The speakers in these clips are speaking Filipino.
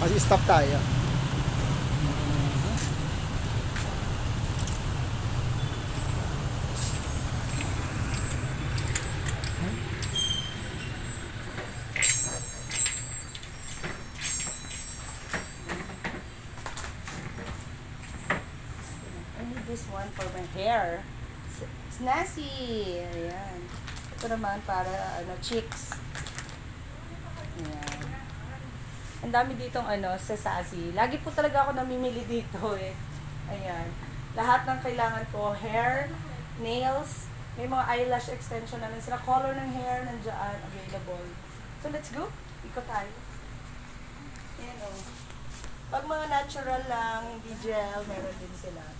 Kasi stop tayo. I need this one for my hair. Snazzy! Ayan. Ito naman para, cheeks. Ayan. Ang dami ditong, sa Sassy. Lagi po talaga ako namimili dito, eh. Ayan. Lahat ng kailangan ko, hair, nails, may mga eyelash extension na sila. Color ng hair, nandiyan, available. So, let's go. Ikot tayo. Ayan, o. Pag mga natural lang, hindi gel, meron din sila.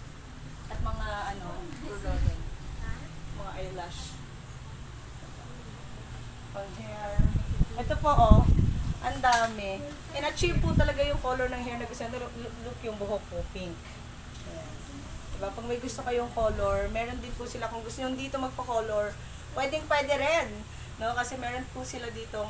At mga, product. Mga eyelash. Pang hair. Ito po, ang dami. In-achieve po talaga yung color ng hair na gusto nyo. Look yung buhok po, pink. Ayan. Diba? Pag may gusto kayong color, meron din po sila. Kung gusto nyo dito magpa-color, pwede rin. No? Kasi meron po sila ditong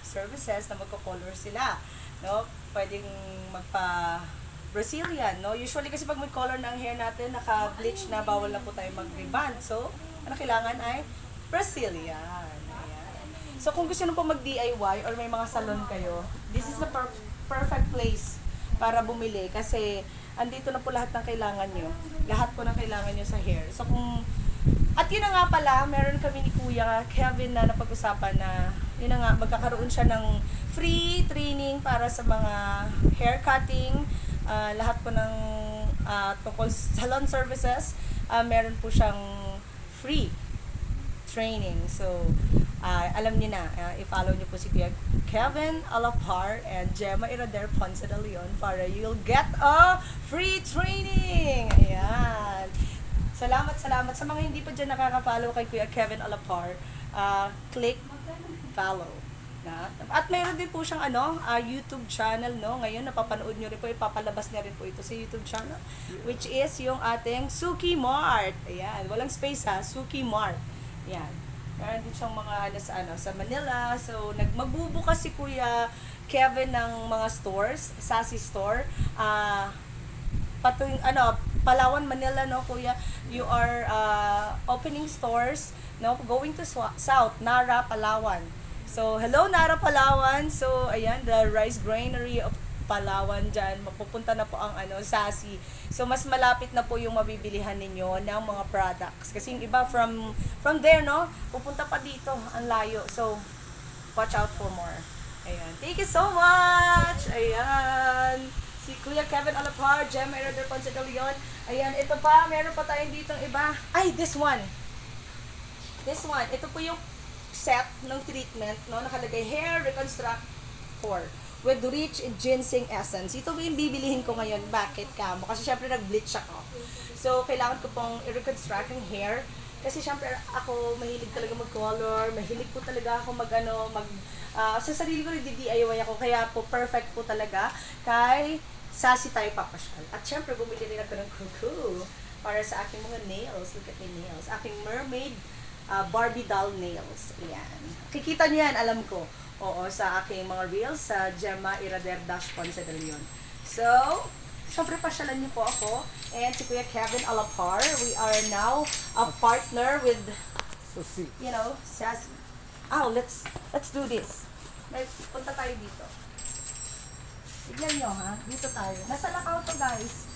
services na magpa-color sila. No? Pwedeng magpa-Brazilian. No? Usually kasi pag may color ng hair natin, naka-bleach na, bawal na po tayo mag-rebond. So, ano kailangan ay Brazilian. So, kung gusto nyo po mag-DIY or may mga salon kayo, this is the perfect place para bumili kasi andito na po lahat ng kailangan nyo. Lahat po ng kailangan nyo sa hair. So, at yun na nga pala, meron kami ni Kuya Kevin na napag-usapan na, yun na nga, magkakaroon siya ng free training para sa mga hair cutting, lahat po ng tungkol salon services, meron po siyang free training. So, alam niyo na, i-follow niyo po si Kuya Kevin Alapar and Gemma Irader Ponce de Leon para you'll get a free training. Ayan. Salamat sa mga hindi pa dyan nakaka-follow kay Kuya Kevin Alapar. Click follow. Na? At mayroon din po siyang YouTube channel, no? Ngayon napapanood niyo rin po, ipapalabas niya rin po ito sa YouTube channel, which is yung ating Suki Mart. Ayan, walang space ha, Suki Mart. Yan. Meron din siyang mga sa Manila. So, magbubukas si Kuya Kevin ng mga stores, Sassy Store. Palawan, Manila, no, Kuya. You are opening stores, no, going to South, Nara, Palawan. So, hello Nara, Palawan. So, ayan, the rice granary of Palawan dyan, mapupunta na po ang Sassy. So, mas malapit na po yung mabibilihan ninyo ng mga products. Kasi yung iba from there, no, pupunta pa dito, ang layo. So, watch out for more. Ayan. Thank you so much! Ayan. Si Kuya Kevin Alapar, Gemma Irader Ponce de Leon. Ayan, ito pa, meron pa tayong ditong iba. Ay, this one. Ito po yung set ng treatment, no, nakalagay hair reconstructor with rich ginseng essence. Ito po yung bibilihin ko ngayon. Bakit kamo? Kasi syempre nag-bleach ako. So, kailangan ko pong i-reconstruct yung hair. Kasi syempre ako mahilig talaga mag-color. Mahilig po talaga ako sa sarili ko DIY ako. Kaya po perfect po talaga kay Sassy tayo papasyal. At syempre bumili rin ako ng kuku para sa aking mga nails. Look at my nails. Aking mermaid Barbie doll nails. Ayan. Kikita niyo yan, alam ko. Oo, sa aking mga reels sa Gemma Irader Ponce de Leon. So, syempre pasyalan niyo po ako and si Kuya Kevin Alapar. We are now a partner with, Sassy. Let's do this. Punta tayo dito. Tignan nyo, ha? Dito tayo. Nasa Lakaw to, guys.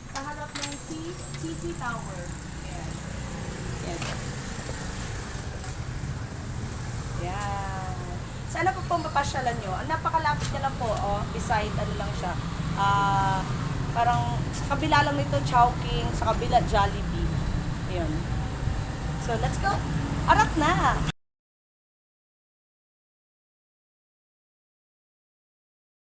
Sa harap ng CT Tower. Ayan. Yan. Sana po mapasyalan nyo. Ang napakalapit niya lang po, beside, lang siya. Parang, sa kabila lang nito, Chowking, sa kabila, Jollibee. Ayun. So, let's go. Arat na!